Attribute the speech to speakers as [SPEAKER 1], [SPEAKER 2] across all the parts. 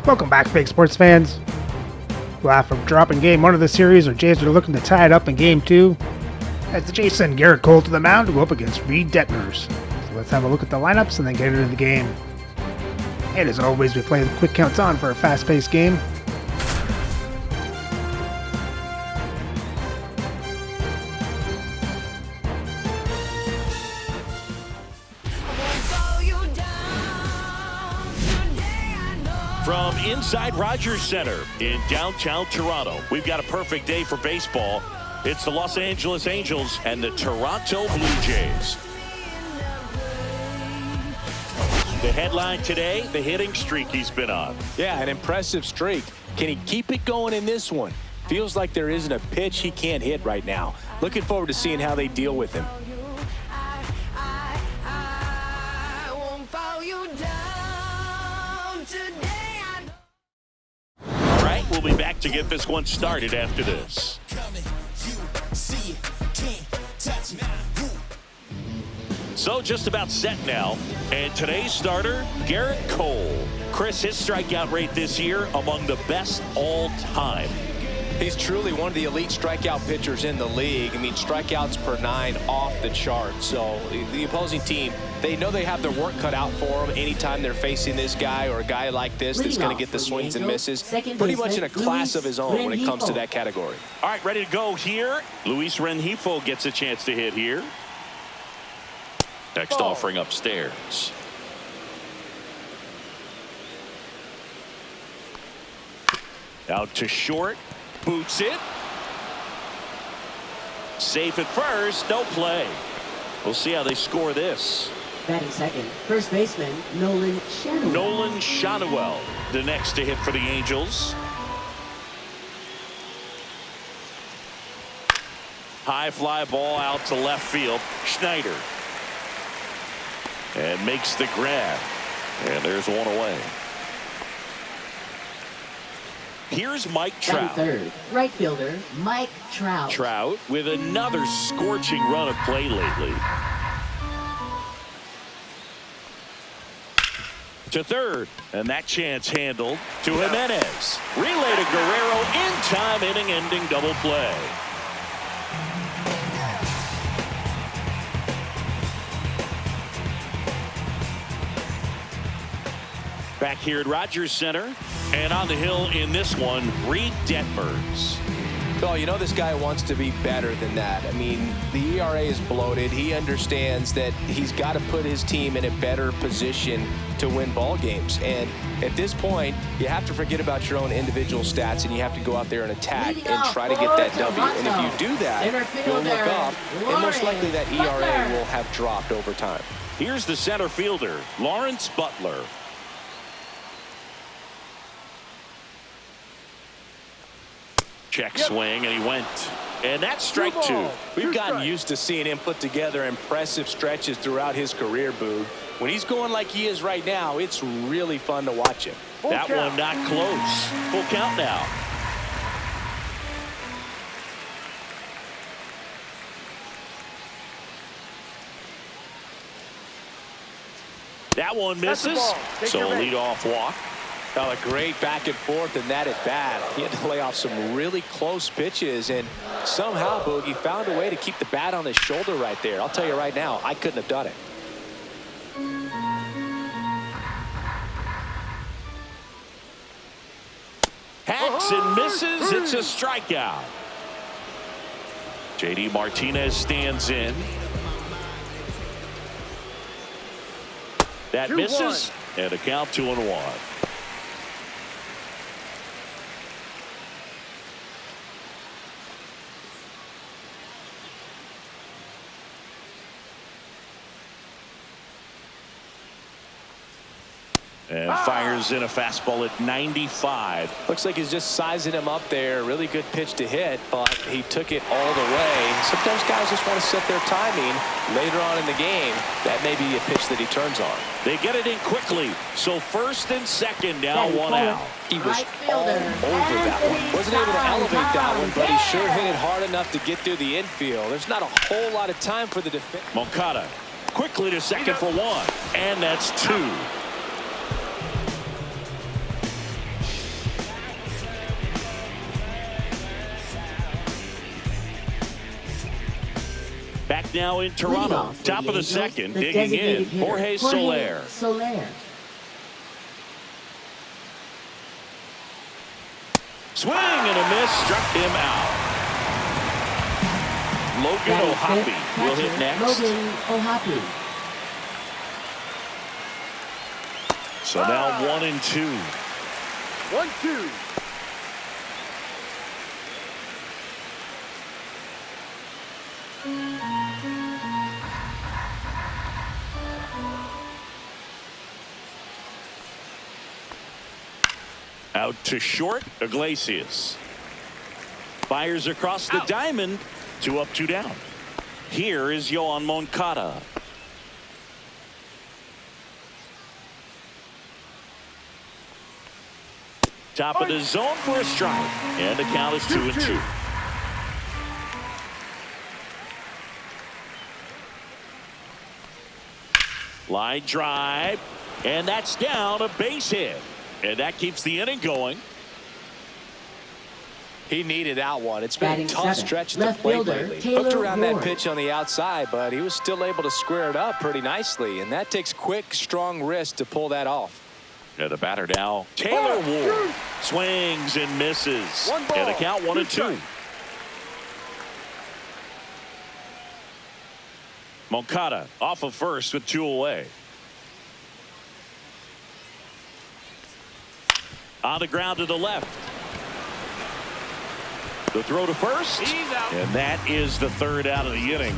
[SPEAKER 1] Welcome back, fake sports fans. We'll have a drop in game 1 of the series, where Jays are looking to tie it up in game 2. As the Jays send Garrett Cole to the mound to go up against Reed Detmers. So let's have a look at the lineups and then get into the game. And as always, we play the quick counts on for a fast-paced game.
[SPEAKER 2] From inside Rogers Center in downtown Toronto, we've got a perfect day for baseball. It's the Los Angeles Angels and the Toronto Blue Jays. The headline today, the hitting streak he's been on.
[SPEAKER 3] Yeah, an impressive streak. Can he keep it going in this one? Feels like there isn't a pitch he can't hit right now. Looking forward to seeing how they deal with him.
[SPEAKER 2] We'll be back to get this one started after this. So just about set now. And today's starter, Garrett Cole. Chris, his strikeout rate this year among the best all time.
[SPEAKER 3] He's truly one of the elite strikeout pitchers in the league. I mean, strikeouts per 9 off the chart. So the opposing team, they know they have their work cut out for them anytime they're facing this guy or a guy like this that's going to get the swings and misses. Pretty much in a class of his own when it comes to that category.
[SPEAKER 2] All right, ready to go here. Luis Rengifo gets a chance to hit here. Next offering upstairs. Out to short. Boots it. Safe at first. No play. We'll see how they score this.
[SPEAKER 4] Batting second, first baseman Nolan Schanuel.
[SPEAKER 2] Nolan Schanuel, the next to hit for the Angels. High fly ball out to left field. Schneider. And makes the grab. And there's one away. Here's Mike Trout.
[SPEAKER 4] Third, right fielder Mike Trout.
[SPEAKER 2] Trout with another scorching run of play lately. To third, and that chance handled to Jimenez. Relay to Guerrero in time, inning-ending double play. Back here at Rogers Center, and on the hill in this one, Reed Detmers.
[SPEAKER 3] Oh, you know this guy wants to be better than that. I mean, the ERA is bloated. He understands that he's got to put his team in a better position to win ball games. And at this point, you have to forget about your own individual stats, and you have to go out there and attack and try to get that W. And if you do that, you'll look up, and most likely that ERA will have dropped over time.
[SPEAKER 2] Here's the center fielder, Lawrence Butler. Check swing, and he went. And that's strike 2.
[SPEAKER 3] We've gotten used to seeing him put together impressive stretches throughout his career, Boog. When he's going like he is right now, it's really fun to watch him.
[SPEAKER 2] That one not close. Full count now. That one misses. So a leadoff walk.
[SPEAKER 3] Oh, a great back and forth in that at bat. He had to lay off some really close pitches, and somehow, Boogie found a way to keep the bat on his shoulder right there. I'll tell you right now, I couldn't have done it.
[SPEAKER 2] Hacks and misses. It's a strikeout. JD Martinez stands in. That misses, and a count 2-1. And fires in a fastball at 95.
[SPEAKER 3] Looks like he's just sizing him up there. Really good pitch to hit, but he took it all the way. Sometimes guys just want to set their timing later on in the game. That may be a pitch that he turns on.
[SPEAKER 2] They get it in quickly. So first and second, now one out.
[SPEAKER 3] He was all over that one. Wasn't able to elevate that one, but he sure hit it hard enough to get through the infield. There's not a whole lot of time for the defense.
[SPEAKER 2] Moncada quickly to second for one. And that's 2. Back now in Toronto.
[SPEAKER 4] Leadoff for
[SPEAKER 2] Top
[SPEAKER 4] the
[SPEAKER 2] of the
[SPEAKER 4] Angels,
[SPEAKER 2] second.
[SPEAKER 4] the
[SPEAKER 2] Digging in,
[SPEAKER 4] designated hitter,
[SPEAKER 2] Jorge Soler.
[SPEAKER 4] Soler.
[SPEAKER 2] Swing and a miss. Struck him out. Logan
[SPEAKER 4] Batting
[SPEAKER 2] O'Hoppe
[SPEAKER 4] fifth,
[SPEAKER 2] will hit
[SPEAKER 4] catcher,
[SPEAKER 2] next.
[SPEAKER 4] Logan O'Hoppe.
[SPEAKER 2] So now 1-2.
[SPEAKER 5] 1-2.
[SPEAKER 2] Out to short, Iglesias. Fires across the diamond. 2 up, 2 down. Here is Yoan Moncada. Top of the zone for a strike. And the count is 2-2. Line drive. And that's down, a base hit. And that keeps the inning going.
[SPEAKER 3] He needed that one. It's been
[SPEAKER 4] Batting
[SPEAKER 3] a tough
[SPEAKER 4] seventh,
[SPEAKER 3] stretch at the
[SPEAKER 4] left
[SPEAKER 3] plate
[SPEAKER 4] fielder,
[SPEAKER 3] lately.
[SPEAKER 4] Taylor
[SPEAKER 3] Hooked around that
[SPEAKER 4] Ward.
[SPEAKER 3] pitch on the outside, but he was still able to square it up pretty nicely. And that takes quick, strong wrist to pull that off.
[SPEAKER 2] And the batter now, Taylor Ward. Swings and misses. And the count 1-2. Moncada off of first with 2 away. On the ground to the left. The throw to first.
[SPEAKER 5] He's out.
[SPEAKER 2] And that is the 3rd out of the inning.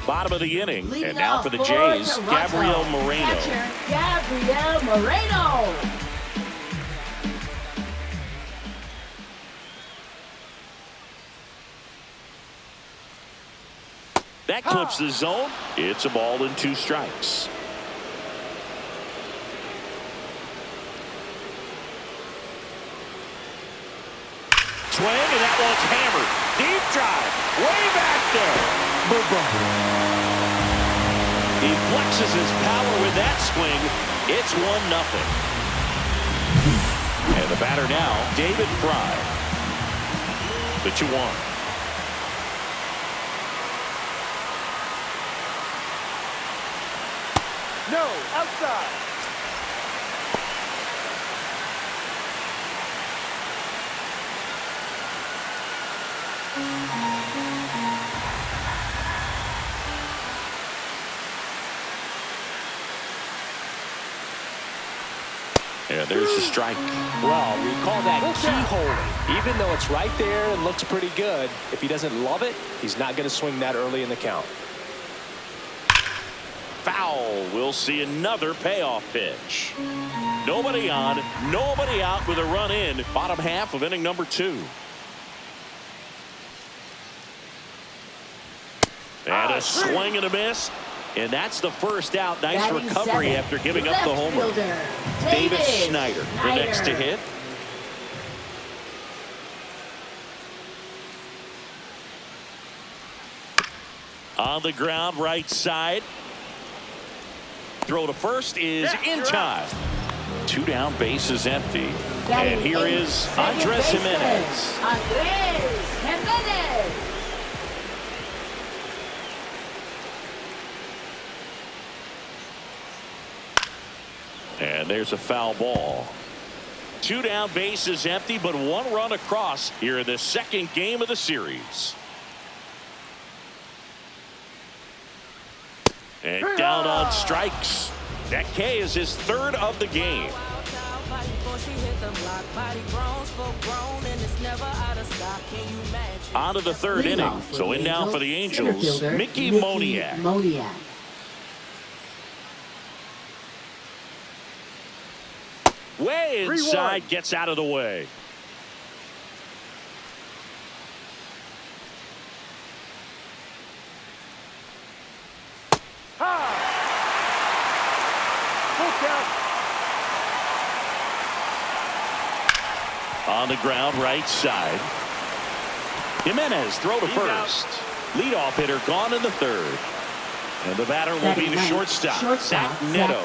[SPEAKER 2] Bottom of the inning.
[SPEAKER 4] Leading
[SPEAKER 2] And now
[SPEAKER 4] off
[SPEAKER 2] for the
[SPEAKER 4] for
[SPEAKER 2] Jays,
[SPEAKER 4] Toronto,
[SPEAKER 2] Gabriel Moreno.
[SPEAKER 4] catcher, Gabriel Moreno.
[SPEAKER 2] That clips the zone. It's a ball and 2 strikes. Swing, and that one's hammered. Deep drive. Way back there. He flexes his power with that swing. It's 1-0. And the batter now, David Fry. The 2-1.
[SPEAKER 5] No, outside.
[SPEAKER 2] Yeah, there's the strike.
[SPEAKER 3] Well, we call that keyholing. Even though it's right there and looks pretty good, if he doesn't love it, he's not going to swing that early in the count.
[SPEAKER 2] Foul. We'll see another payoff pitch. Nobody on, nobody out with a run in. Bottom half of inning number 2. And a swing and a miss. And that's the 1st out. Nice
[SPEAKER 4] Batting
[SPEAKER 2] recovery
[SPEAKER 4] seventh,
[SPEAKER 2] after giving up the
[SPEAKER 4] left
[SPEAKER 2] homer.
[SPEAKER 4] fielder,
[SPEAKER 2] David Schneider, the next to hit. On the ground, right side. Throw to first is in time. 2 down, bases empty. And here is Andres Jimenez.
[SPEAKER 4] Andres Jimenez.
[SPEAKER 2] And there's a foul ball. 2 down, bases empty, but 1 run across here in the 2nd game of the series. And down on strikes. That K is his 3rd of the game. On to the 3rd inning. So in now for the Angels, Mickey Moniak. Way inside, gets out of the way. On the ground, right side. Jimenez, throw to first. Leadoff hitter gone in the 3rd. And the batter will be the shortstop, Zach Neto.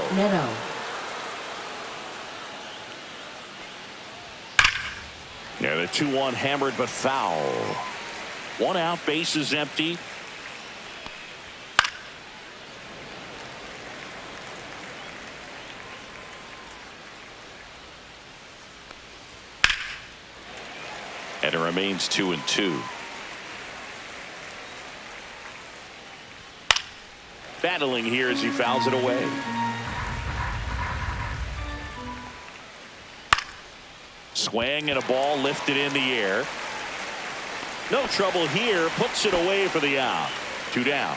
[SPEAKER 2] Yeah, the 2-1 hammered but foul. 1 out, bases empty. And it remains 2-2. Battling here as he fouls it away. Swing and a ball lifted in the air. No trouble here. Puts it away for the out. 2 down.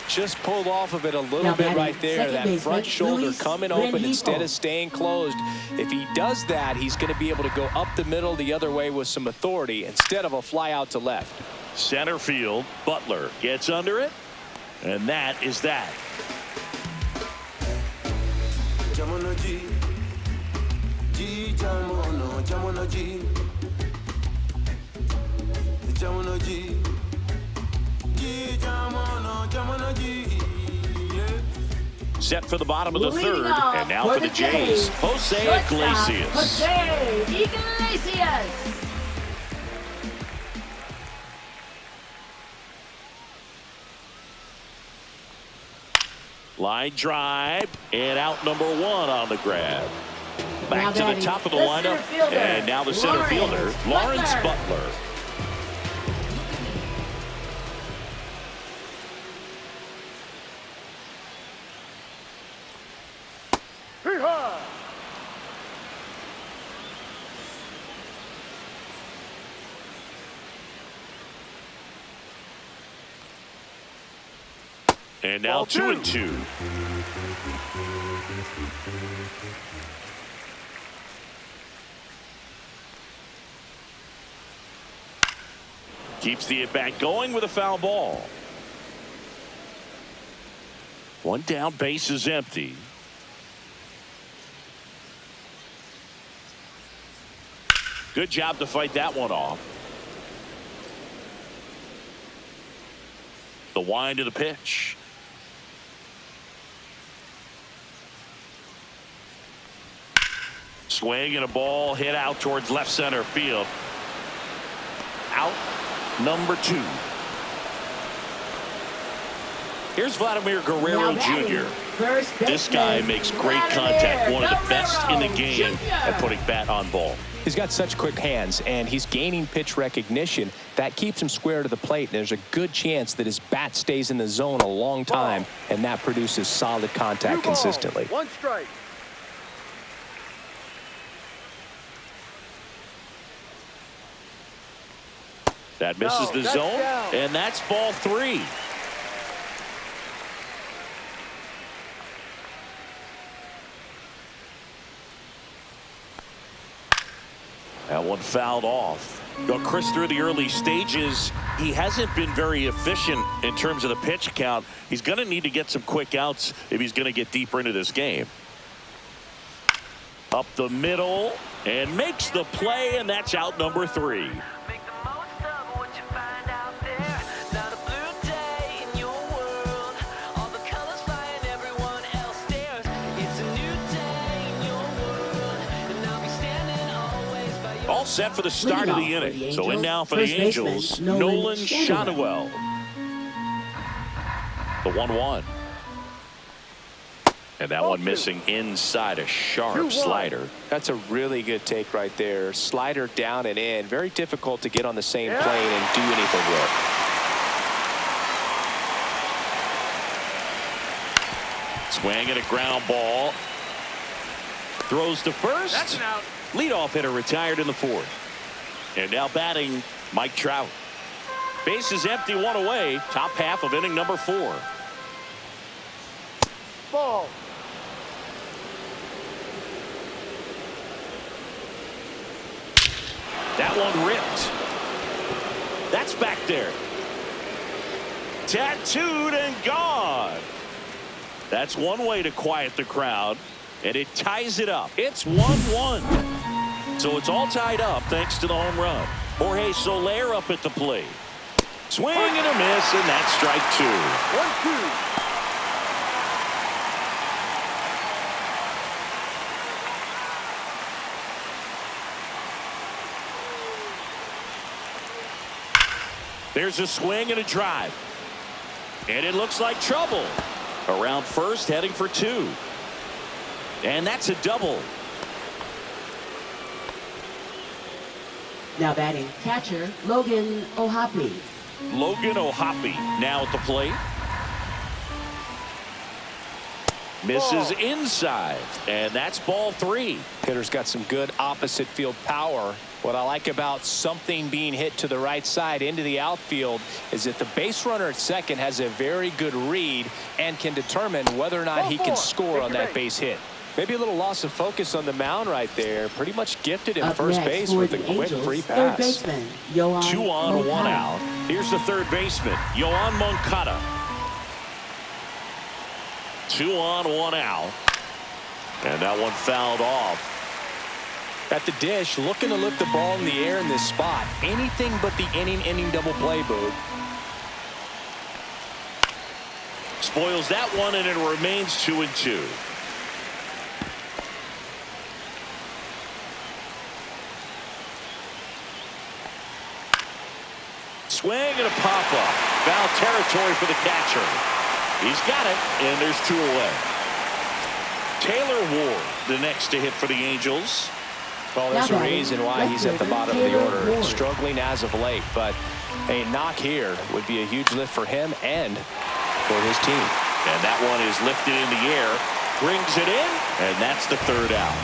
[SPEAKER 3] Just pulled off of it a little bit right there. That front shoulder coming open instead of staying closed. If he does that, he's going to be able to go up the middle the other way with some authority instead of a fly out to left.
[SPEAKER 2] Center field. Butler gets under it. And that is that. Set for the bottom of the third, and now for the Jays, Jose Iglesias.
[SPEAKER 6] Jose Iglesias.
[SPEAKER 2] Line drive, and out number 1 on the grab. Back to the top of the lineup, and now the center fielder, Lawrence Butler. And now 2-2. Keeps the at-bat going with a foul ball. 1 down, base is empty. Good job to fight that one off. The wind of the pitch. Swing and a ball hit out towards left center field. Out number 2. Here's Vladimir Guerrero Jr. This guy makes great contact. One of the best in the game at putting bat on ball.
[SPEAKER 3] He's got such quick hands, and he's gaining pitch recognition. That keeps him square to the plate. There's a good chance that his bat stays in the zone a long time, and that produces solid contact consistently.
[SPEAKER 5] 1 strike.
[SPEAKER 2] That misses the zone, and that's ball 3. That one fouled off. Well, Chris, through the early stages, he hasn't been very efficient in terms of the pitch count. He's going to need to get some quick outs if he's going to get deeper into this game. Up the middle, and makes the play, and that's out number 3. All set for the start of the inning. So in now for the Angels, Nolan Schanuel. The 1-1. And that one missing inside, a sharp slider.
[SPEAKER 3] That's a really good take right there. Slider down and in. Very difficult to get on the same plane and do anything with.
[SPEAKER 2] Swing and a ground ball. Throws to first.
[SPEAKER 5] That's an out.
[SPEAKER 2] Leadoff hitter retired in the 4th. And now batting, Mike Trout. Bases empty, 1 away. Top half of inning number 4.
[SPEAKER 5] Ball.
[SPEAKER 2] That one ripped. That's back there. Tattooed and gone. That's one way to quiet the crowd. And it ties it up. It's 1-1. So it's all tied up thanks to the home run. Jorge Soler up at the plate. Swing and a miss, and that's strike 2.
[SPEAKER 5] 1-2.
[SPEAKER 2] There's a swing and a drive. And it looks like trouble. Around first, heading for 2. And that's a double.
[SPEAKER 4] Now batting, catcher Logan Ohapi.
[SPEAKER 2] Logan Ohapi now at the plate. Misses inside, and that's ball 3.
[SPEAKER 3] Hitter's got some good opposite field power. What I like about something being hit to the right side into the outfield is that the base runner at second has a very good read and can determine whether or not he can score on that base hit. Maybe a little loss of focus on the mound right there. Pretty much gifted in first base with a quick free pass.
[SPEAKER 4] Third baseman, Yoan
[SPEAKER 2] 2 on,
[SPEAKER 4] Moncada.
[SPEAKER 2] 1 out. Here's the third baseman, Yoan Moncada. 2 on, 1 out. And that one fouled off.
[SPEAKER 3] At the dish, looking to lift the ball in the air in this spot. Anything but the inning double play, Boog.
[SPEAKER 2] Spoils that one, and it remains 2-2. Swing and a pop-up. Foul territory for the catcher. He's got it, and there's 2 away. Taylor Ward, the next to hit for the Angels.
[SPEAKER 3] Well, there's a reason why he's at the bottom of the order. Struggling as of late, but a knock here would be a huge lift for him and for his team.
[SPEAKER 2] And that one is lifted in the air, brings it in, and that's the 3rd out.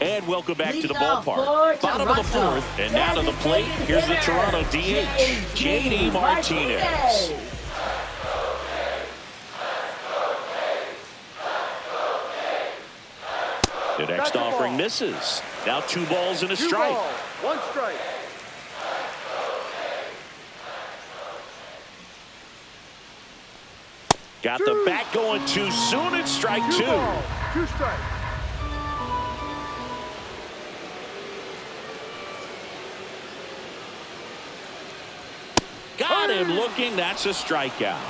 [SPEAKER 2] And welcome back to the ballpark. Bottom of the 4th, and now to the plate. Here's the Toronto DH, J.D. Martinez. The next offering misses. Now 2 balls and a strike.
[SPEAKER 5] 1 strike.
[SPEAKER 2] Got the bat going too soon. It's strike 2.
[SPEAKER 5] 2 strikes.
[SPEAKER 2] Got him looking. That's a strikeout.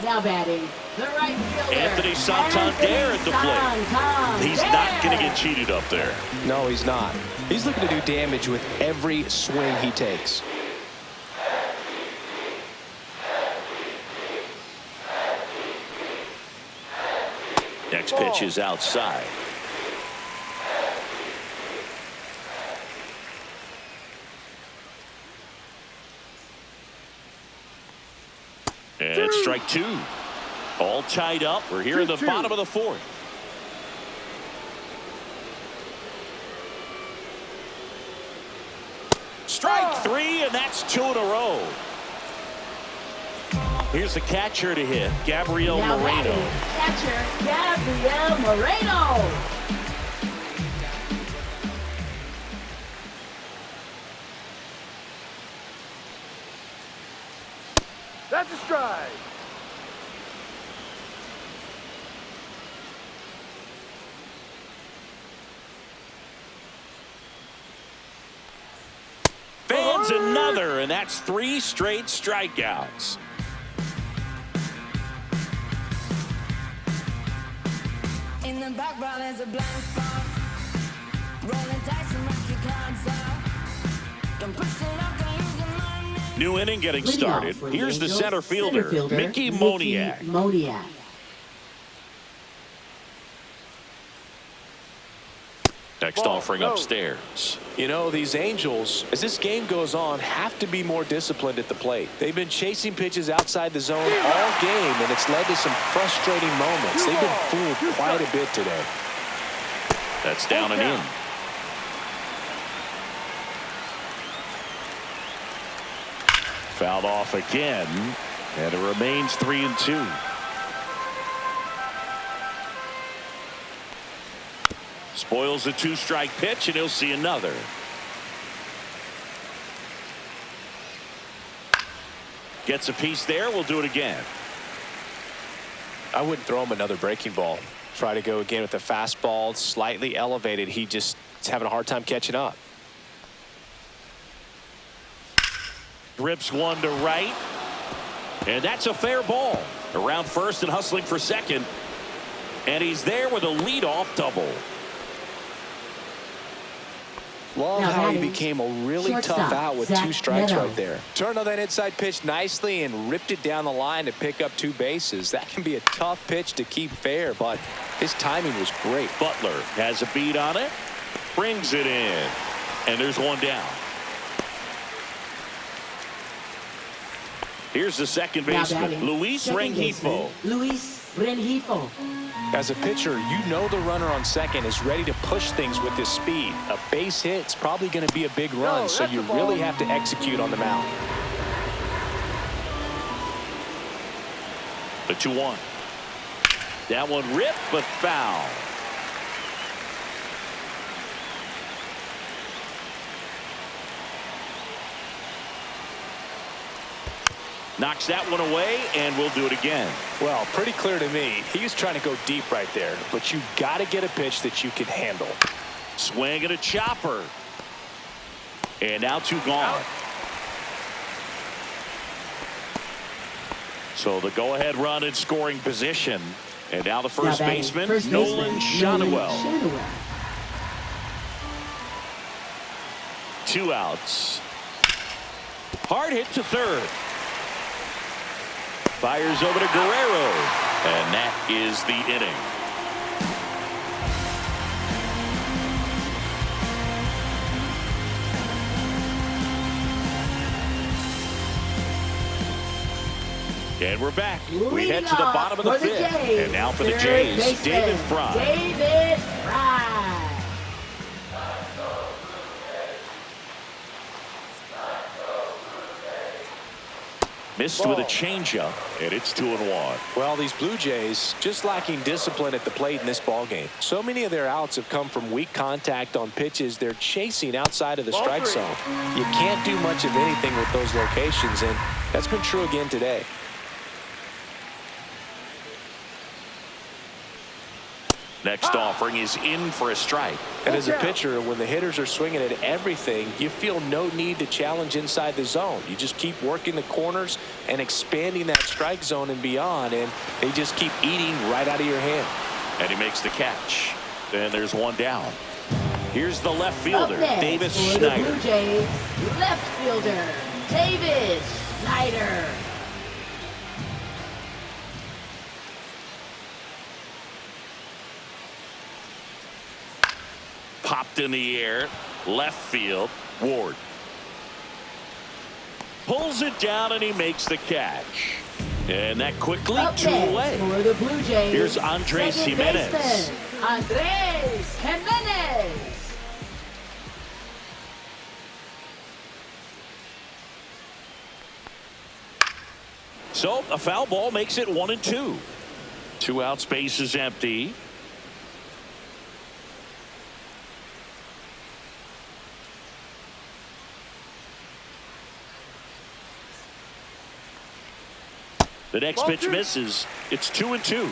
[SPEAKER 4] Now batting, the right fielder.
[SPEAKER 2] Anthony Santander at the plate. He's not going to get cheated up there.
[SPEAKER 3] No, he's not. He's looking to do damage with every swing he takes.
[SPEAKER 2] Next pitch is outside. And it's strike 2. All tied up. We're here in the bottom of the 4th. Strike 3, and that's 2 in a row. Here's the catcher to hit, Gabriel
[SPEAKER 4] Now
[SPEAKER 2] Moreno.
[SPEAKER 4] batting, catcher Gabriel Moreno.
[SPEAKER 5] That's a strike.
[SPEAKER 2] Fans another, and that's 3 straight strikeouts.
[SPEAKER 7] In the background is a blind spot. Rolling dice and mark your cards out. Don't push it up, don't lose your mind.
[SPEAKER 2] New inning getting
[SPEAKER 4] Leading
[SPEAKER 2] started.
[SPEAKER 4] off for the
[SPEAKER 2] Here's the
[SPEAKER 4] Angels,
[SPEAKER 2] center fielder, Mickey Moniak.
[SPEAKER 4] Moniak.
[SPEAKER 2] Next offering upstairs.
[SPEAKER 3] You know, these Angels, as this game goes on, have to be more disciplined at the plate. They've been chasing pitches outside the zone all game, and it's led to some frustrating moments. They've been fooled quite a bit today.
[SPEAKER 2] That's down and in. Fouled off again, and it remains 3-2. Spoils the 2-strike pitch, and he'll see another. Gets a piece there. We'll do it again.
[SPEAKER 3] I wouldn't throw him another breaking ball. Try to go again with the fastball, slightly elevated. He's having a hard time catching up.
[SPEAKER 2] Rips one to right. And that's a fair ball. Around first and hustling for second. And he's there with a leadoff double.
[SPEAKER 3] Love
[SPEAKER 4] Now
[SPEAKER 3] how he
[SPEAKER 4] batting,
[SPEAKER 3] became a really tough
[SPEAKER 4] shortstop,
[SPEAKER 3] out with
[SPEAKER 4] Zach
[SPEAKER 3] 2 strikes
[SPEAKER 4] Neto.
[SPEAKER 3] right there. Turned on that inside pitch nicely and ripped it down the line to pick up 2 bases. That can be a tough pitch to keep fair, but his timing was great.
[SPEAKER 2] Butler has a beat on it. Brings it in. And there's one down. Here's the second
[SPEAKER 4] Now
[SPEAKER 2] baseman,
[SPEAKER 4] batting,
[SPEAKER 2] Luis
[SPEAKER 4] second baseman,
[SPEAKER 2] Rengifo.
[SPEAKER 4] Luis Rengifo.
[SPEAKER 3] As a pitcher, you know the runner on second is ready to push things with his speed. A base hit's probably going to be a big run, so
[SPEAKER 5] that's
[SPEAKER 3] you
[SPEAKER 5] a ball.
[SPEAKER 3] really have to execute on the mound.
[SPEAKER 2] The 2-1. That one ripped, but foul. Knocks that one away, and we'll do it again.
[SPEAKER 3] Well, pretty clear to me. He was trying to go deep right there, but you got to get a pitch that you can handle.
[SPEAKER 2] Swing and a chopper. And now 2 gone. So the go-ahead run in scoring position. And now the first
[SPEAKER 4] Now batting,
[SPEAKER 2] baseman,
[SPEAKER 4] first
[SPEAKER 2] Nolan
[SPEAKER 4] baseman,
[SPEAKER 2] Schanuel. 2 outs. Hard hit to third. Fires over to Guerrero. And that is the inning. And we're back. We head to the bottom of the 5th. And now for the Jays, David Fry.
[SPEAKER 6] David Fry.
[SPEAKER 2] Missed with a changeup, and it's 2-1.
[SPEAKER 3] Well, these Blue Jays just lacking discipline at the plate in this ballgame. So many of their outs have come from weak contact on pitches they're chasing outside of the strike zone. You can't do much of anything with those locations, and that's been true again today.
[SPEAKER 2] Next offering is in for a strike.
[SPEAKER 3] And as a pitcher, when the hitters are swinging at everything, you feel no need to challenge inside the zone. You just keep working the corners and expanding that strike zone and beyond, and they just keep eating right out of your hand.
[SPEAKER 2] And he makes the catch. And there's one down. Here's the left
[SPEAKER 6] Up
[SPEAKER 2] fielder,
[SPEAKER 6] next
[SPEAKER 2] Davis
[SPEAKER 6] for the
[SPEAKER 2] Schneider.
[SPEAKER 6] Blue Jays, left fielder, Davis Schneider.
[SPEAKER 2] Popped in the air, left field, Ward. Pulls it down and he makes the catch. And that quickly
[SPEAKER 6] Up
[SPEAKER 2] 2
[SPEAKER 6] next
[SPEAKER 2] away.
[SPEAKER 6] for the Blue Jays,
[SPEAKER 2] Here's Andres
[SPEAKER 6] second
[SPEAKER 2] Jimenez.
[SPEAKER 6] baseman, Andres Jimenez.
[SPEAKER 2] So a foul ball makes it 1-2. 2 outs, base is empty. The next pitch misses. It's 2-2.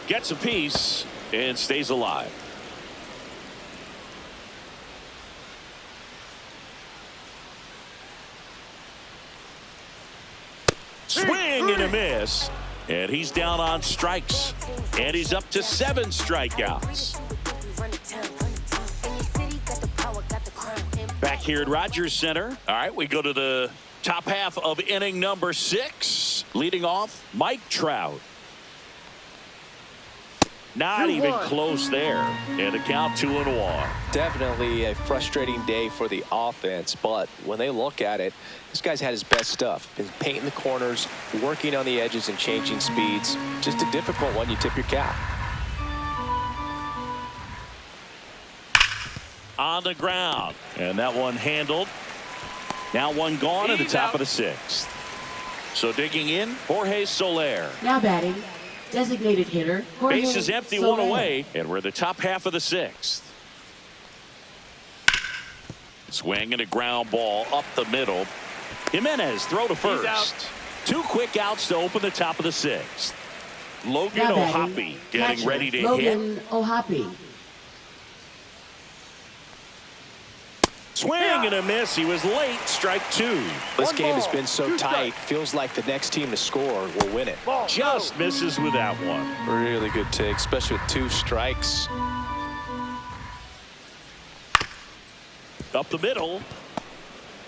[SPEAKER 2] Gets a piece and stays alive. Swing and a miss. And he's down on strikes. And he's up to 7 strikeouts. Back here at Rogers Center. All right, we go to the top half of inning number 6. Leading off, Mike Trout. Not even close there. And the count 2-1.
[SPEAKER 3] Definitely a frustrating day for the offense, but when they look at it, this guy's had his best stuff. Been painting the corners, working on the edges and changing speeds. Just a difficult one. You tip your cap.
[SPEAKER 2] On the ground. And that one handled. Now one gone at the top of the 6th. So digging in, Jorge Soler.
[SPEAKER 4] Now batting, designated hitter, Jorge
[SPEAKER 2] Base is empty,
[SPEAKER 4] Soler.
[SPEAKER 2] 1 away, and we're the top half of the 6th. Swing and a ground ball up the middle. Jimenez throw to first. 2 quick outs to open the top of the 6th. Logan
[SPEAKER 6] Now batting,
[SPEAKER 2] Ohapi getting
[SPEAKER 6] catcher,
[SPEAKER 2] ready to hit.
[SPEAKER 6] Logan Ohapi.
[SPEAKER 2] Swing and a miss. He was late. Strike two.
[SPEAKER 3] This
[SPEAKER 5] One
[SPEAKER 3] game has
[SPEAKER 5] ball,
[SPEAKER 3] been so
[SPEAKER 5] two
[SPEAKER 3] tight.
[SPEAKER 5] strikes.
[SPEAKER 3] Feels like the next team to score will win it.
[SPEAKER 5] Ball,
[SPEAKER 2] Just
[SPEAKER 5] go.
[SPEAKER 2] misses with that one.
[SPEAKER 3] Really good take, especially with 2 strikes.
[SPEAKER 2] Up the middle.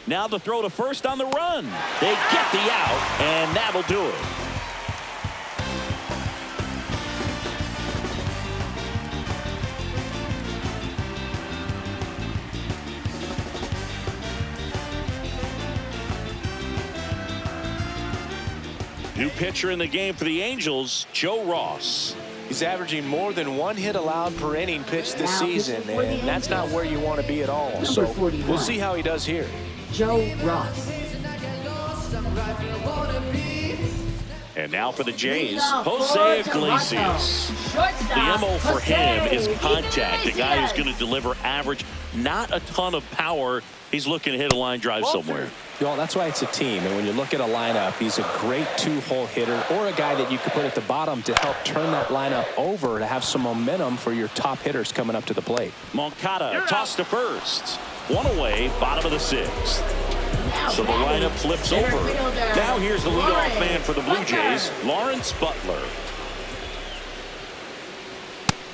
[SPEAKER 2] Now the throw to first on the run. They get the out, and that'll do it. New pitcher in the game for the Angels, Joe Ross.
[SPEAKER 3] He's averaging more than 1 hit allowed per inning pitched this
[SPEAKER 6] Now
[SPEAKER 3] season,
[SPEAKER 6] pitching for the
[SPEAKER 3] and that's not
[SPEAKER 6] Angels.
[SPEAKER 3] where you want to be at all.
[SPEAKER 6] Number
[SPEAKER 3] So
[SPEAKER 6] 41.
[SPEAKER 3] we'll see how he does here.
[SPEAKER 6] Joe Ross.
[SPEAKER 2] And now for the Jays,
[SPEAKER 6] Leading off
[SPEAKER 2] Jose
[SPEAKER 6] for Toronto.
[SPEAKER 2] Iglesias.
[SPEAKER 6] Shortstop,
[SPEAKER 2] The MO for him
[SPEAKER 6] Jose
[SPEAKER 2] is contact. The guy who's
[SPEAKER 6] Iglesias.
[SPEAKER 2] going to deliver average, not a ton of power. He's looking to hit a line drive somewhere.
[SPEAKER 3] Well, that's why it's a team. And when you look at a lineup, he's a great 2-hole hitter or a guy that you could put at the bottom to help turn that lineup over to have some momentum for your top hitters coming up to the plate.
[SPEAKER 2] Moncada tossed to first. 1 away, bottom of the 6th.
[SPEAKER 6] Now
[SPEAKER 2] So the
[SPEAKER 6] batting,
[SPEAKER 2] lineup flips
[SPEAKER 6] center
[SPEAKER 2] over.
[SPEAKER 6] fielder,
[SPEAKER 2] Now here's the leadoff
[SPEAKER 6] Lawrence
[SPEAKER 2] man for the Blue
[SPEAKER 6] Butler.
[SPEAKER 2] Jays, Lawrence Butler.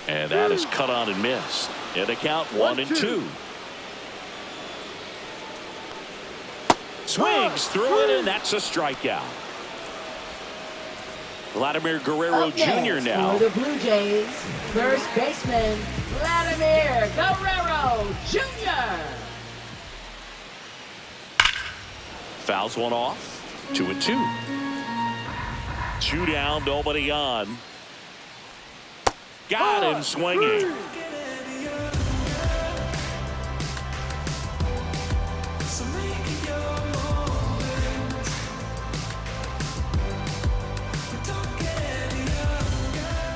[SPEAKER 2] And that is cut on and missed. And the count 1-2. Swings through it, and that's a strikeout. Vladimir Guerrero
[SPEAKER 6] Up
[SPEAKER 2] Jr.
[SPEAKER 6] next
[SPEAKER 2] now.
[SPEAKER 6] for the Blue Jays, first baseman Vladimir Guerrero Jr.
[SPEAKER 2] Fouls one off. 2-2. 2 down, nobody on. Got him swinging.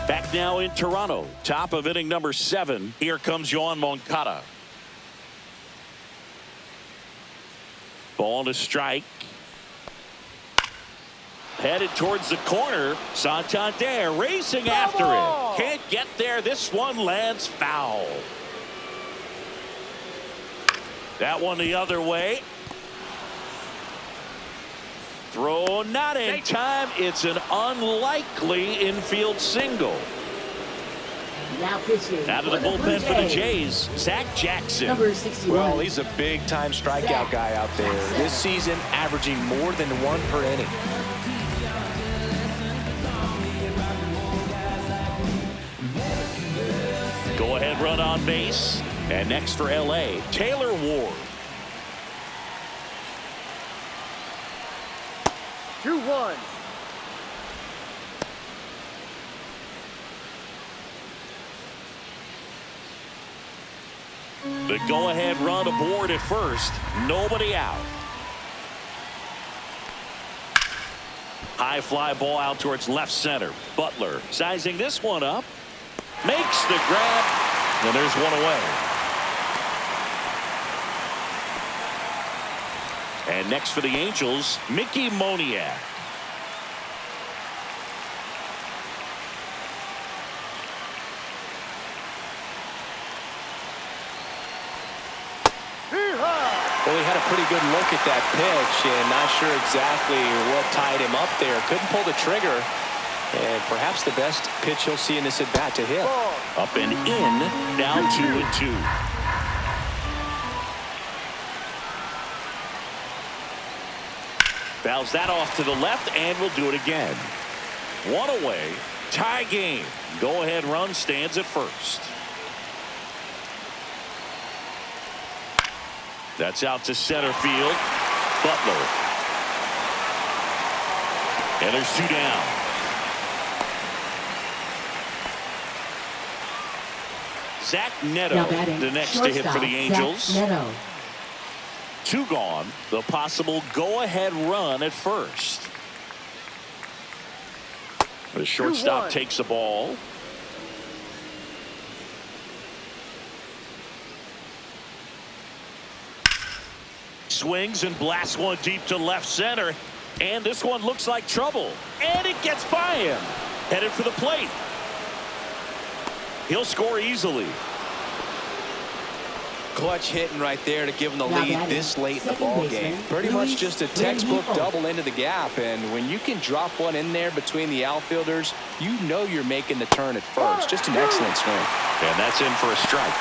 [SPEAKER 2] Back now in Toronto. Top of inning number 7. Here comes Yoan Moncada. Ball to strike. Headed towards the corner. Santander racing after it. Can't get there. This one lands foul. That one the other way. Throw not in time. It's an unlikely infield single.
[SPEAKER 6] Now pitching
[SPEAKER 2] Out of the
[SPEAKER 6] for
[SPEAKER 2] bullpen
[SPEAKER 6] Blue
[SPEAKER 2] for the Jays, Zach Jackson.
[SPEAKER 6] Number 61.
[SPEAKER 3] Well, he's a big-time strikeout guy out there. This season, averaging more than 1 per inning.
[SPEAKER 2] Go ahead run on base. And next for LA, Taylor Ward.
[SPEAKER 5] 2-1.
[SPEAKER 2] The go-ahead run aboard at first. Nobody out. High fly ball out towards left center. Butler sizing this one up. Makes the grab. And there's one away. And next for the Angels, Mickey Moniak.
[SPEAKER 3] Well, he had a pretty good look at that pitch and not sure exactly what tied him up there. Couldn't pull the trigger. And perhaps the best pitch he'll see in this at-bat to hit.
[SPEAKER 2] Up and in, down 2-2. Fouls that off to the left, and we'll do it again. 1 away, tie game. Go-ahead run stands at first. That's out to center field. Butler. And there's 2 down. Zach Neto,
[SPEAKER 6] Now batting,
[SPEAKER 2] the next to hit for the
[SPEAKER 6] shortstop,
[SPEAKER 2] Angels.
[SPEAKER 6] Zach Neto.
[SPEAKER 2] 2 gone. The possible go-ahead run at first. The shortstop
[SPEAKER 5] 2-1.
[SPEAKER 2] takes the ball. Swings and blasts one deep to left center. And this one looks like trouble. And it gets by him. Headed for the plate. He'll score easily.
[SPEAKER 3] Clutch hitting right there to give him the
[SPEAKER 6] Now
[SPEAKER 3] lead
[SPEAKER 6] batting,
[SPEAKER 3] this late in the
[SPEAKER 6] second
[SPEAKER 3] ball
[SPEAKER 6] baseman,
[SPEAKER 3] game. Pretty
[SPEAKER 6] Luis
[SPEAKER 3] much just a textbook
[SPEAKER 6] Rengifo.
[SPEAKER 3] double into the gap. And when you can drop one in there between the outfielders, you know you're making the turn at first. Just an excellent swing.
[SPEAKER 2] And that's in for a strike.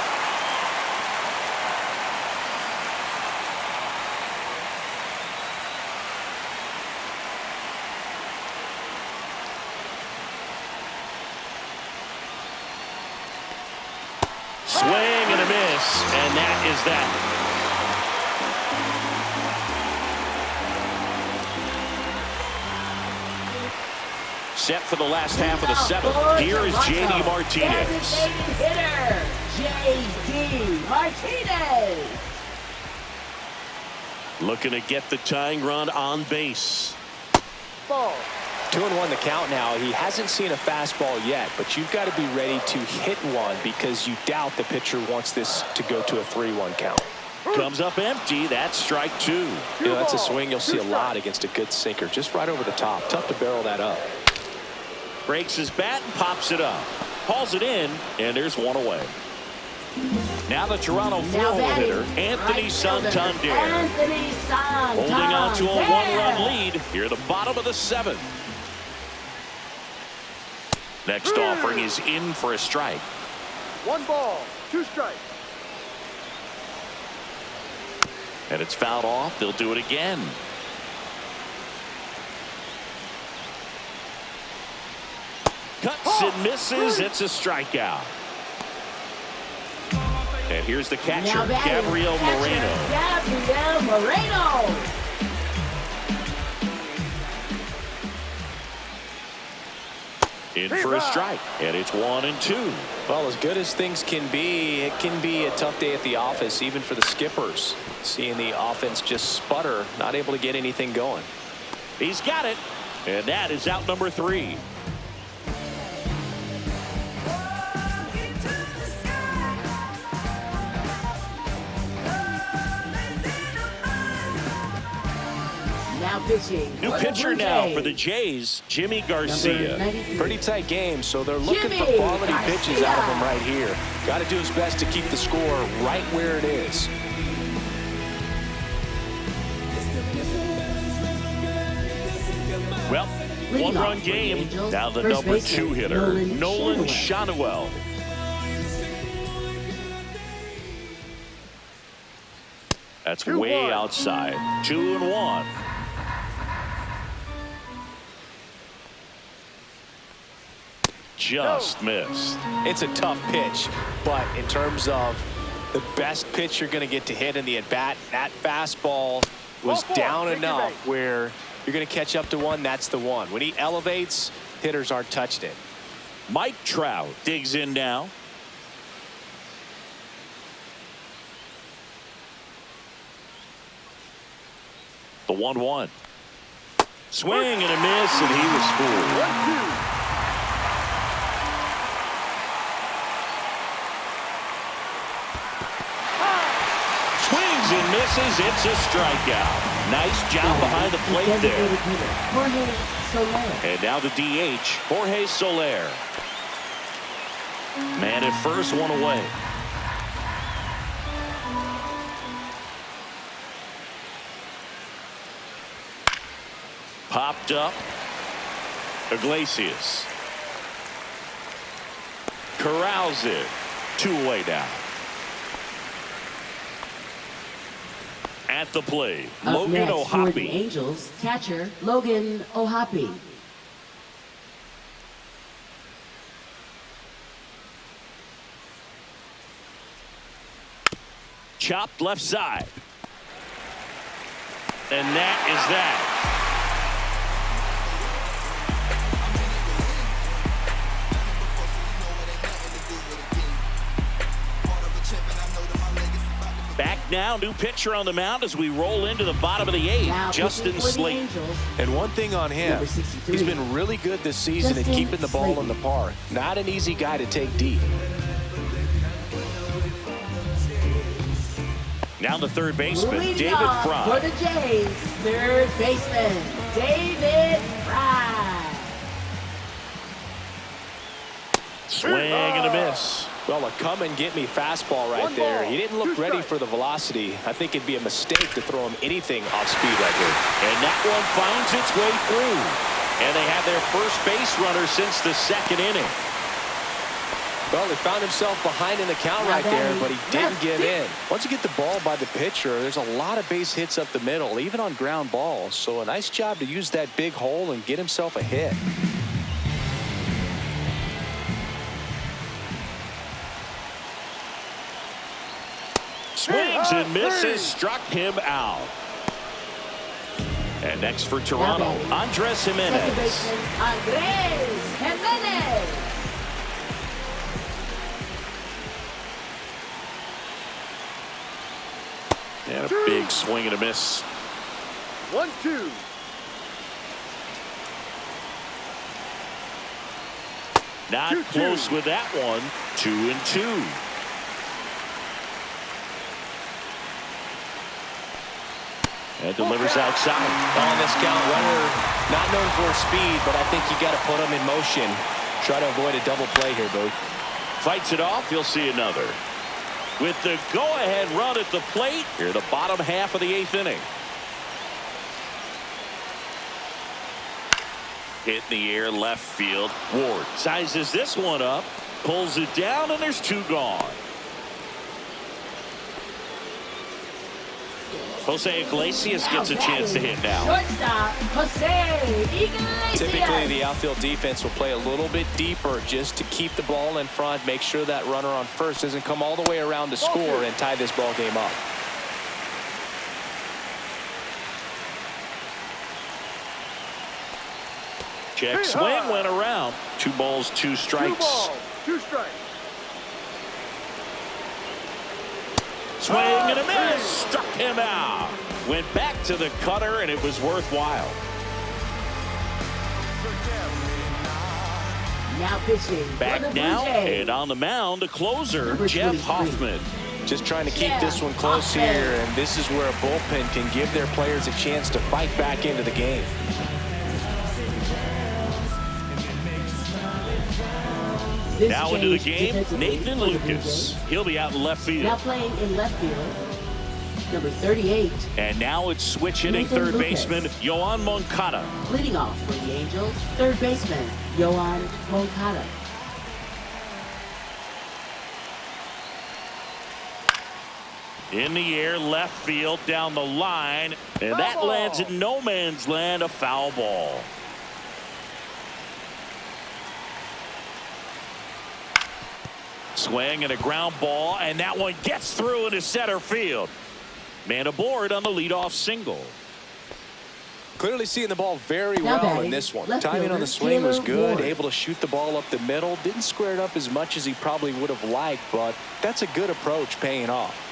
[SPEAKER 2] Swing and a miss, and that is that. Set for the last half of the seventh. Here is J.D. Martinez.
[SPEAKER 6] Designated hitter, J.D. Martinez.
[SPEAKER 2] Looking to get the tying run on base.
[SPEAKER 5] Ball.
[SPEAKER 3] 2-1 the count now. He hasn't seen a fastball yet, but you've got to be ready to hit one because you doubt the pitcher wants this to go to a 3-1 count.
[SPEAKER 2] Comes up empty. That's strike two.
[SPEAKER 3] You know, that's a swing you'll see a lot against a good sinker. Just right over the top. Tough to barrel that up.
[SPEAKER 2] Breaks his bat and pops it up. Hauls it in, and there's one away. Now the Toronto full hitter, Anthony
[SPEAKER 6] right fielder,
[SPEAKER 2] Santander.
[SPEAKER 6] Anthony Santander.
[SPEAKER 2] Holding on to a one-run lead here at the bottom of the seventh. Next offering is in for a strike.
[SPEAKER 5] 1 ball, 2 strikes.
[SPEAKER 2] And it's fouled off. They'll do it again. Cuts and misses. It's a strikeout. And here's the catcher,
[SPEAKER 6] Now batting,
[SPEAKER 2] Gabriel Moreno.
[SPEAKER 6] Gabriel Moreno.
[SPEAKER 2] In for a strike. And it's 1-2.
[SPEAKER 3] Well, as good as things can be, it can be a tough day at the office, even for the skippers. Seeing the offense just sputter, not able to get anything going.
[SPEAKER 2] He's got it. And that is out number 3.
[SPEAKER 6] Now pitching.
[SPEAKER 2] New
[SPEAKER 6] for the
[SPEAKER 2] pitcher
[SPEAKER 6] Blue
[SPEAKER 2] now
[SPEAKER 6] Jays.
[SPEAKER 2] for the Jays, Jimmy
[SPEAKER 6] Number
[SPEAKER 2] Garcia.
[SPEAKER 6] 93.
[SPEAKER 3] Pretty tight game, so they're looking for
[SPEAKER 6] Jimmy
[SPEAKER 3] quality pitches out of him
[SPEAKER 6] Garcia.
[SPEAKER 3] right here. Got to do his best to keep the score right where it is.
[SPEAKER 2] Well,
[SPEAKER 6] Leading
[SPEAKER 2] one-run
[SPEAKER 6] off for the
[SPEAKER 2] game.
[SPEAKER 6] Angels,
[SPEAKER 2] Now the
[SPEAKER 6] first
[SPEAKER 2] number
[SPEAKER 6] baseman,
[SPEAKER 2] 2 hitter,
[SPEAKER 6] Nolan
[SPEAKER 2] Nolan
[SPEAKER 6] Schanuel.
[SPEAKER 2] Schanuel. That's
[SPEAKER 5] 2-1.
[SPEAKER 2] way outside. 2-1. Just missed.
[SPEAKER 3] It's a tough pitch, but in terms of the best pitch you're going to get to hit in the at-bat, that fastball was
[SPEAKER 5] Ball four,
[SPEAKER 3] down
[SPEAKER 5] take your
[SPEAKER 3] enough
[SPEAKER 5] base.
[SPEAKER 3] where you're going to catch up to one. That's the one. When he elevates, hitters aren't touched it.
[SPEAKER 2] Mike Trout digs in now. The 1-1. Swing and a miss, and he was fooled.
[SPEAKER 5] 1-2.
[SPEAKER 2] Swings and misses. It's a strikeout. Nice job behind the plate there.
[SPEAKER 6] Designated hitter, Jorge Soler.
[SPEAKER 2] And now the DH, Jorge Soler. Man at first, one away. Popped up. Iglesias. Corrals it. 2 away now. At the plate,
[SPEAKER 6] Up
[SPEAKER 2] Logan
[SPEAKER 6] next for the
[SPEAKER 2] O'Hoppe.
[SPEAKER 6] Angels, catcher Logan O'Hoppe.
[SPEAKER 2] Chopped left side. And that is that. Back now, new pitcher on the mound as we roll into the bottom of the 8th.
[SPEAKER 6] Now
[SPEAKER 2] Justin
[SPEAKER 6] pitching for the
[SPEAKER 2] Slate.
[SPEAKER 6] Angels,
[SPEAKER 3] And one thing on him,
[SPEAKER 6] Number 63.
[SPEAKER 3] he's been really good this season at
[SPEAKER 6] Justin
[SPEAKER 3] keeping the ball
[SPEAKER 6] Slate.
[SPEAKER 3] in the park. Not an easy guy to take deep.
[SPEAKER 2] Now the third baseman,
[SPEAKER 6] leading
[SPEAKER 2] David
[SPEAKER 6] off for
[SPEAKER 2] Fry.
[SPEAKER 6] the Jays, third baseman David Fry.
[SPEAKER 2] Swing and a miss.
[SPEAKER 3] Well, a come-and-get-me fastball right there. He didn't look ready for the velocity. I think it'd be a mistake to throw him anything off speed right here.
[SPEAKER 2] And that one finds its way through. And they have their first base runner since the second inning.
[SPEAKER 3] Well, he found himself behind in the count right there, but he didn't give in. Once you get the ball by the pitcher, there's a lot of base hits up the middle, even on ground balls. So a nice job to use that big hole and get himself a hit.
[SPEAKER 2] Swings and misses, struck him out. And next for Toronto, Andres Jimenez.
[SPEAKER 6] Second baseman, Andres Jimenez.
[SPEAKER 2] And a big swing and a miss.
[SPEAKER 5] 1-2.
[SPEAKER 2] Not
[SPEAKER 5] 2-2.
[SPEAKER 2] close with that one. 2-2. And delivers outside.
[SPEAKER 3] On this count, runner not known for speed, but I think you got to put him in motion. Try to avoid a double play here, Booth.
[SPEAKER 2] Fights it off. You'll see another. With the go-ahead run at the plate, here the bottom half of the 8th inning. Hit in the air, left field. Ward sizes this one up, pulls it down, and there's 2 gone. Jose Iglesias gets a chance to hit now.
[SPEAKER 6] Shortstop, Jose Iglesias.
[SPEAKER 3] Typically, the outfield defense will play a little bit deeper just to keep the ball in front, make sure that runner on first doesn't come all the way around to score and tie this ball game up.
[SPEAKER 2] Check swing went around. 2 balls, 2 strikes.
[SPEAKER 5] 2 balls, 2 strikes.
[SPEAKER 2] Swing and a miss. Struck him out. Went back to the cutter, and it was worthwhile.
[SPEAKER 6] Now pitching. for the
[SPEAKER 2] Back
[SPEAKER 6] Blue
[SPEAKER 2] now,
[SPEAKER 6] Jays.
[SPEAKER 2] and on the mound, a closer,
[SPEAKER 6] Number
[SPEAKER 2] Jeff
[SPEAKER 6] 23.
[SPEAKER 2] Hoffman.
[SPEAKER 3] Just trying to keep this one close here, and this is where a bullpen can give their players a chance to fight back into the game.
[SPEAKER 6] This
[SPEAKER 2] Now into the
[SPEAKER 6] change
[SPEAKER 2] game,
[SPEAKER 6] defensively
[SPEAKER 2] Nathan
[SPEAKER 6] for the Blue
[SPEAKER 2] Lucas.
[SPEAKER 6] Jays.
[SPEAKER 2] He'll be out in left field.
[SPEAKER 6] Now playing in left field, number 38,
[SPEAKER 2] And now it's switch hitting
[SPEAKER 6] Nathan
[SPEAKER 2] third
[SPEAKER 6] Lucas.
[SPEAKER 2] baseman, Yoan Moncada.
[SPEAKER 6] leading off for the Angels, third baseman, Yoan Moncada.
[SPEAKER 2] In the air, left field, down the line. And that
[SPEAKER 5] Foul
[SPEAKER 2] lands
[SPEAKER 5] ball.
[SPEAKER 2] in no man's land, a foul ball. Swing and a ground ball, and that one gets through into center field. Man aboard on the leadoff single.
[SPEAKER 3] Clearly seeing the ball very
[SPEAKER 6] Now
[SPEAKER 3] well in
[SPEAKER 6] batting,
[SPEAKER 3] this one.
[SPEAKER 6] left
[SPEAKER 3] Timing on the
[SPEAKER 6] fielder,
[SPEAKER 3] swing was
[SPEAKER 6] Taylor
[SPEAKER 3] good,
[SPEAKER 6] Ward.
[SPEAKER 3] able to shoot the ball up the middle. Didn't square it up as much as he probably would have liked, but that's a good approach paying off.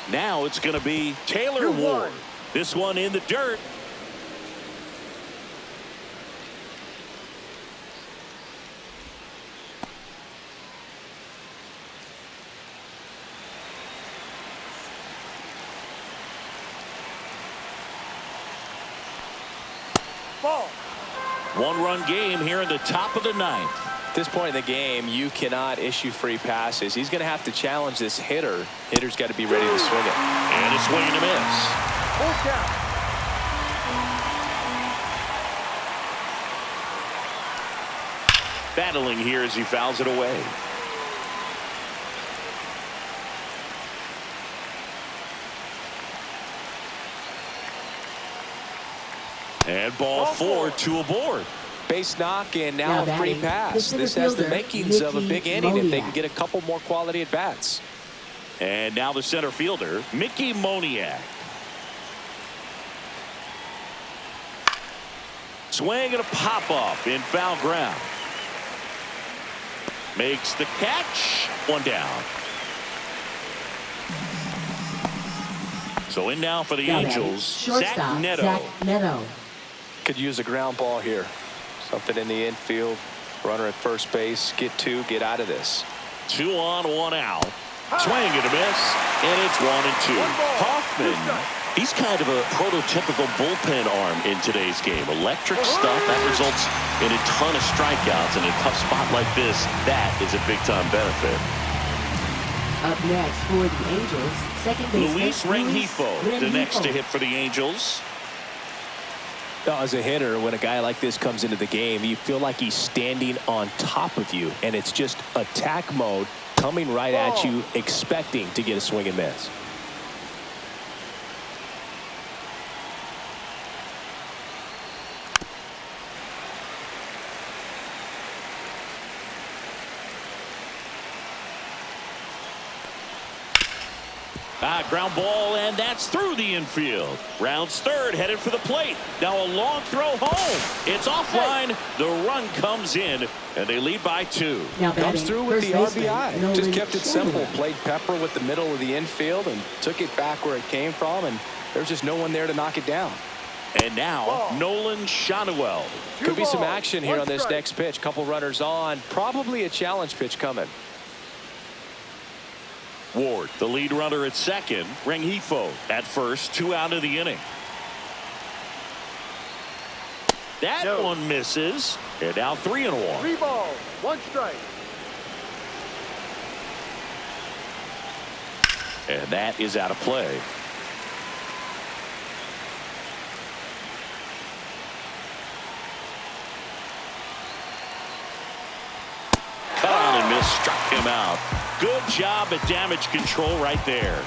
[SPEAKER 2] Now it's going to be Taylor
[SPEAKER 5] 2-1.
[SPEAKER 2] Ward. This one in the dirt.
[SPEAKER 5] Ball.
[SPEAKER 2] 1-run game here in the top of the 9th.
[SPEAKER 3] At this point in the game, you cannot issue free passes. He's going to have to challenge this hitter. Hitter's got to be ready to swing it.
[SPEAKER 2] And a swing and a miss.
[SPEAKER 5] Full count.
[SPEAKER 2] Battling here as he fouls it away. And ball 4, 2 aboard.
[SPEAKER 3] Base knock and
[SPEAKER 6] Now
[SPEAKER 3] now a free
[SPEAKER 6] batting,
[SPEAKER 3] pass.
[SPEAKER 6] the center
[SPEAKER 3] This has the
[SPEAKER 6] fielder,
[SPEAKER 3] makings of a big
[SPEAKER 6] Mickey
[SPEAKER 3] inning if they can
[SPEAKER 6] Moniak.
[SPEAKER 3] get a couple more quality at bats.
[SPEAKER 2] And now the center fielder, Mickey Moniak. Swing and a pop-up in foul ground. Makes the catch. 1 down. So in now for the
[SPEAKER 6] Now batting,
[SPEAKER 2] Angels,
[SPEAKER 6] shortstop,
[SPEAKER 2] Zach Neto.
[SPEAKER 6] Zach Neto.
[SPEAKER 3] Could use a ground ball here. Something in the infield. Runner at first base. Get 2. Get out of this.
[SPEAKER 2] 2 on, 1 out. Swing and a miss, and it's 1-2.
[SPEAKER 5] One ball, 2
[SPEAKER 2] Hoffman
[SPEAKER 5] strikes.
[SPEAKER 2] He's kind of a prototypical bullpen arm in today's game. Electric stuff that results in a ton of strikeouts. In a tough spot like this, that is a big-time benefit.
[SPEAKER 4] Up next for the Angels, second baseman
[SPEAKER 2] Luis Rengifo, the next to hit for the Angels.
[SPEAKER 3] As a hitter, when a guy like this comes into the game, you feel like he's standing on top of you, and it's just attack mode coming right at you, expecting to get a swing and miss.
[SPEAKER 2] Ground ball, and that's through the infield. Rounds third, headed for the plate. Now a long throw home. It's offline. The run comes in, and they lead by 2.
[SPEAKER 4] Now
[SPEAKER 3] Comes through with the RBI. Just kept it simple.
[SPEAKER 4] Shanaway.
[SPEAKER 3] Played pepper with the middle of the infield and took it back where it came from, and there's just no one there to knock it down.
[SPEAKER 2] And now Nolan Schanuel.
[SPEAKER 3] Could be some action here on this next pitch. Couple runners on. Probably a challenge pitch coming.
[SPEAKER 2] Ward, the lead runner at second. Rengifo at first. 2 out of the inning. That one misses. And now 3-1.
[SPEAKER 5] 3 balls, 1 strike.
[SPEAKER 2] And that is out of play. Cut on and miss, struck him out. Good job at damage control right there.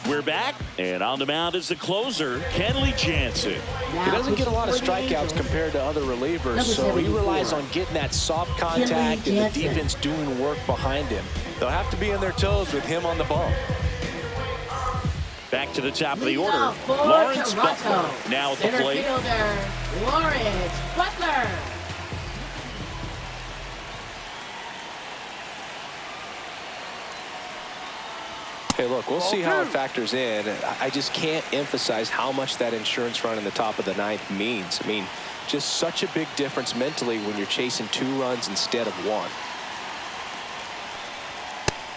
[SPEAKER 2] We're back, and on the mound is the closer, Kenley Jansen.
[SPEAKER 3] He doesn't get a lot of strikeouts compared to other relievers, so he relies on getting that soft contact and the defense doing work behind him. They'll have to be on their toes with him on the bump.
[SPEAKER 2] Back to the top of the order, Lawrence Butler now at the
[SPEAKER 6] Center
[SPEAKER 2] plate.
[SPEAKER 6] fielder, Lawrence Butler.
[SPEAKER 3] Hey, look, we'll see how it factors in. I just can't emphasize how much that insurance run in the top of the 9th means. I mean, just such a big difference mentally when you're chasing 2 runs instead of 1.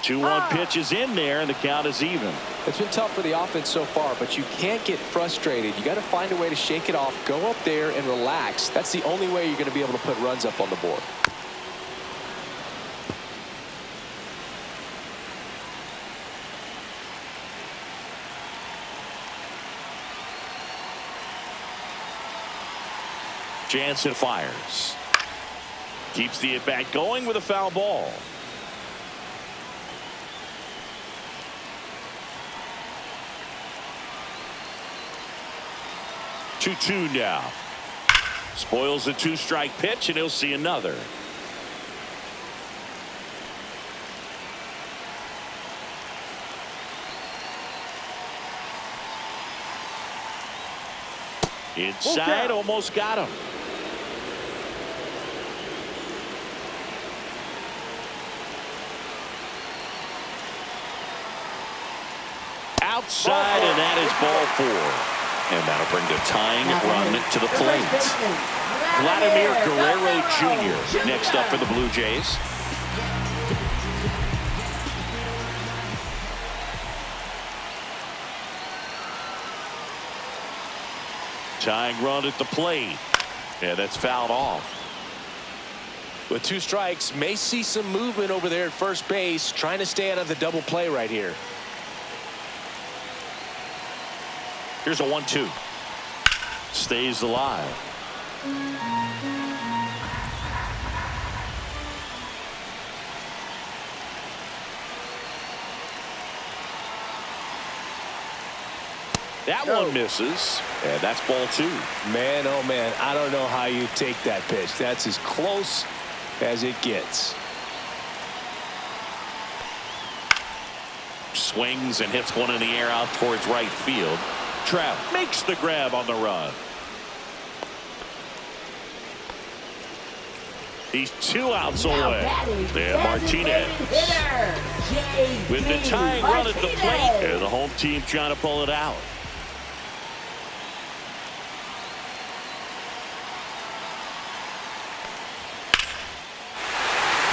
[SPEAKER 2] 2-1 pitch is in there, and the count is even.
[SPEAKER 3] It's been tough for the offense so far, but you can't get frustrated. You got to find a way to shake it off, go up there and relax. That's the only way you're going to be able to put runs up on the board.
[SPEAKER 2] Jansen fires. Keeps the at-bat going with a foul ball. Two now. Spoils the 2-strike pitch, and he'll see another. Inside, almost got him. Outside, and that is ball 4. And that'll bring the tying run to the plate. Vladimir Guerrero Jr. next up for the Blue Jays. Tying run at the plate. And that's fouled off.
[SPEAKER 3] With 2 strikes, may see some movement over there at first base, trying to stay out of the double play right here.
[SPEAKER 2] Here's a 1-2. Stays alive. That one misses, and that's ball 2.
[SPEAKER 3] Man, oh man, I don't know how you take that pitch. That's as close as it gets.
[SPEAKER 2] Swings and hits one in the air out towards right field. Trout makes the grab on the run. He's 2 outs away. And Martinez with the tying run at the plate. And the home team trying to pull it out.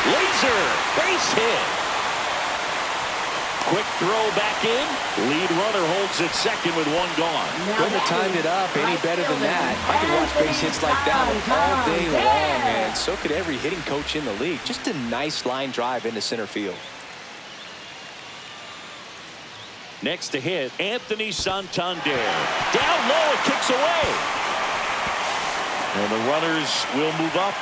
[SPEAKER 2] Laser Base hit. Quick throw back in. Lead runner holds at second with one gone.
[SPEAKER 3] Couldn't have timed it up any better than that. I could watch base hits like that all day long, and so could every hitting coach in the league. Just a nice line drive into center field.
[SPEAKER 2] Next to hit, Anthony Santander. Down low, it kicks away. And the runners will move up.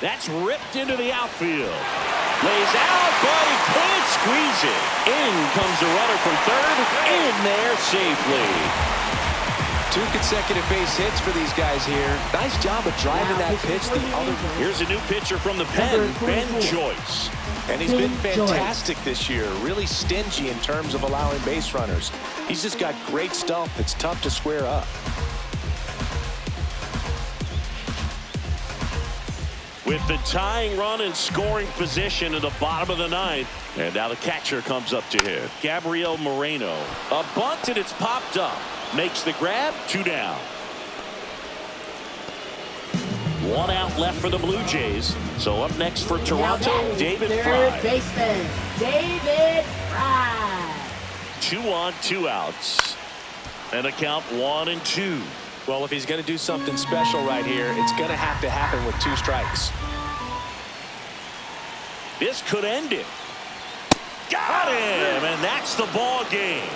[SPEAKER 2] That's ripped into the outfield. Lays out, but he can't squeeze it. In comes the runner from third. In there safely.
[SPEAKER 3] 2 consecutive base hits for these guys here. Nice job of driving that pitch the other way.
[SPEAKER 2] Here's a new pitcher from the pen, Ben Joyce.
[SPEAKER 3] And he's been fantastic this year. Really stingy in terms of allowing base runners. He's just got great stuff that's tough to square up.
[SPEAKER 2] With the tying run in scoring position in the bottom of the ninth. And now the catcher comes up to hit. Gabriel Moreno. A bunt and it's popped up. Makes the grab, 2 down. 1 out left for the Blue Jays. So up next for Toronto, David Fry.
[SPEAKER 6] Third baseman, David Fry.
[SPEAKER 2] 2 on, 2 outs. And a count 1-2.
[SPEAKER 3] Well, if he's going to do something special right here, it's going to have to happen with 2 strikes.
[SPEAKER 2] This could end it. Got him, and that's the ball game.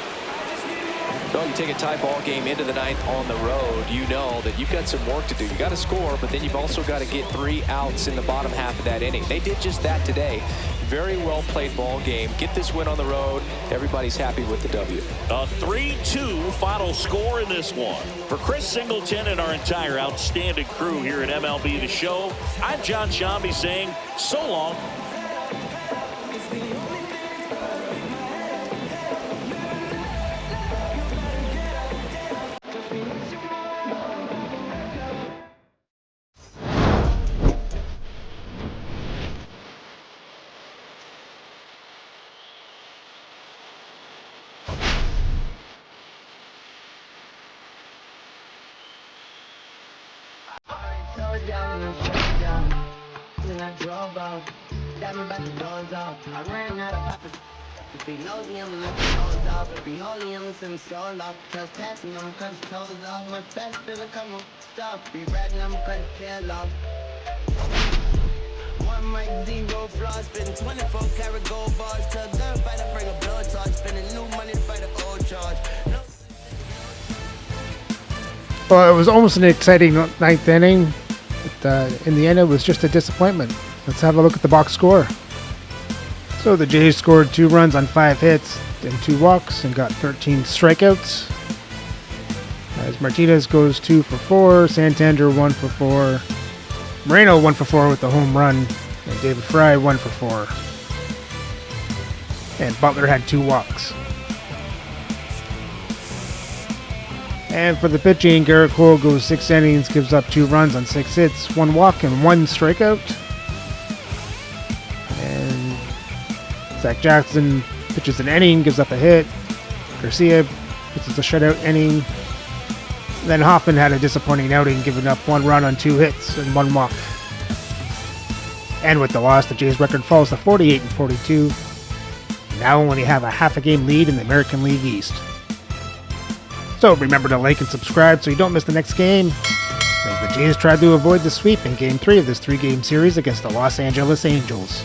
[SPEAKER 3] Well, you take a tie ball game into the ninth on the road, you know that you've got some work to do. You got to score, but then you've also got to get 3 outs in the bottom half of that inning. They did just that today. Very well played ball game. Get this win on the road. Everybody's happy with the W.
[SPEAKER 2] A 3-2 final score in this one. For Chris Singleton and our entire outstanding crew here at MLB The Show, I'm John Shambi saying so long.
[SPEAKER 8] Then I drove out, got me back the doors off. I ran out of poppers. If he knows me, I'ma let the doors off. If he hold me, I'ma send him soul off. Just passing, I'ma cut his toes off. My fast bill, come on, stop. Be riding, I'ma cut his tail off. 1 mic, 0 flaws. Spending 24 karat gold bars. Tell them fight, I bring a blood charge. Spending new money to fight an old charge. No.
[SPEAKER 1] Well, it was almost an exciting 9th inning. But, in the end, it was just a disappointment. Let's have a look at the box score. So the Jays scored 2 runs on 5 hits and 2 walks and got 13 strikeouts. As Martinez goes 2 for 4, Santander 1 for 4, Moreno 1 for 4 with the home run, and David Fry 1 for 4. And Butler had 2 walks. And for the pitching, Garrett Cole goes 6 innings, gives up 2 runs on 6 hits, 1 walk, and 1 strikeout. And Zach Jackson pitches an inning, gives up a hit. Garcia pitches a shutout inning. Then Hoffman had a disappointing outing, giving up 1 run on 2 hits and 1 walk. And with the loss, the Jays record falls to 48-42. Now only have a half a game lead in the American League East. So remember to like and subscribe so you don't miss the next game, as the Jays try to avoid the sweep in Game 3 of this 3-game series against the Los Angeles Angels.